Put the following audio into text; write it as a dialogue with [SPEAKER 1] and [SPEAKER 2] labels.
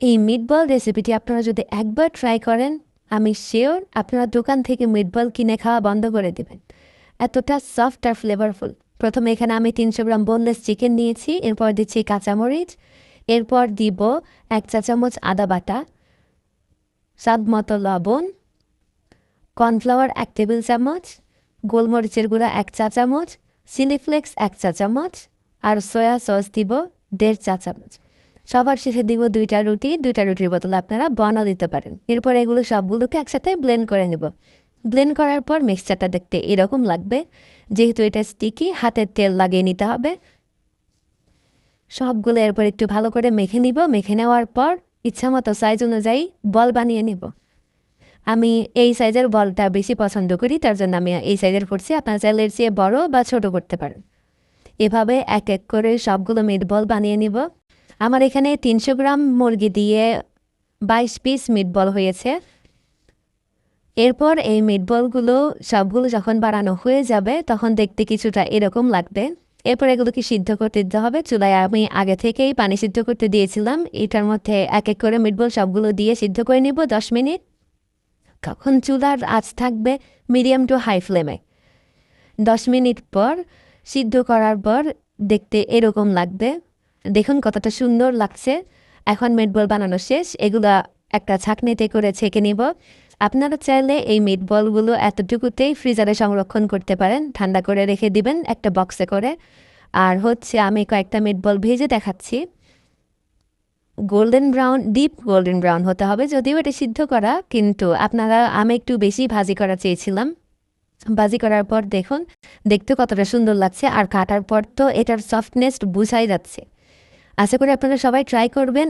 [SPEAKER 1] এই মিটবল রেসিপিটি আপনারা যদি একবার ট্রাই করেন, আমি শিওর আপনারা দোকান থেকে মিটবল কিনে খাওয়া বন্ধ করে দেবেন। এতটা সফট আর ফ্লেভারফুল। প্রথমে এখানে আমি 300 গ্রাম বোনলেস চিকেন নিয়েছি, এরপর দিচ্ছি কাঁচামরিচ, এরপর দিব 1 চা চামচ আদা বাটা, স্বাদ মতো লবণ, কর্নফ্লাওয়ার 1 টেবিল চামচ, গোলমরিচের গুঁড়া 1 চা চামচ, চিলি ফ্লেক্স 1 চা চামচ, আর সয়া সস দিব 1.5 চা চামচ। সবার শেষে দিব 2টা রুটি, 2টা রুটির বদলে আপনারা বনও দিতে পারেন। এরপর এগুলো সবগুলোকে একসাথে ব্লেন্ড করে নেব। ব্লেন্ড করার পর মিক্সচারটা দেখতে এরকম লাগবে। যেহেতু এটা স্টিকি, হাতের তেল লাগিয়ে নিতে হবে। সবগুলো এরপর একটু ভালো করে মেখে নিব। মেখে নেওয়ার পর ইচ্ছামতো সাইজ অনুযায়ী বল বানিয়ে নিব। আমি এই সাইজের বলটা বেশি পছন্দ করি, তার জন্য আমি এই সাইজের করছি। আপনার চাইলে এর চেয়ে বড় বা ছোট করতে পারেন। এভাবে এক এক করে সবগুলো মিটবল বানিয়ে নিব। আমার এখানে 300 গ্রাম মুরগি দিয়ে 22 পিস মিটবল হয়েছে। এরপর এই মিটবলগুলো সবগুলো যখন বানানো হয়ে যাবে তখন দেখতে কিছুটা এরকম লাগবে। এরপর এগুলোকে সিদ্ধ করতে দিতে হবে। চুলায় আমি আগে থেকেই পানি সিদ্ধ করতে দিয়েছিলাম। এটার মধ্যে এক এক করে মিটবল সবগুলো দিয়ে সিদ্ধ করে নিব 10 মিনিট। তখন চুলার আঁচ থাকবে মিডিয়াম টু হাই ফ্লেমে। 10 মিনিট পর সিদ্ধ করার পর দেখতে এরকম লাগবে। দেখুন কতটা সুন্দর লাগছে। এখন মিটবল বানানো শেষ। এগুলা একটা ছাঁকনিতে করে ছেঁকে নিব। আপনারা চাইলে এই মিটবলগুলো এতটুকুতেই ফ্রিজারে সংরক্ষণ করতে পারেন, ঠান্ডা করে রেখে দিবেন একটা বক্সে করে। আর আমি কয়েকটা মিটবল ভেজে দেখাচ্ছি। Golden brown, deep golden brown হতে হবে। যদিও এটা সিদ্ধ করা, কিন্তু আমি একটু বেশি ভাজি করা চেয়েছিলাম। ভাজি করার পর দেখুন দেখতে কতটা সুন্দর লাগছে, আর কাটার পর তো এটার সফটনেস বোঝাই যাচ্ছে। আশা করি আপনারা সবাই ট্রাই করবেন।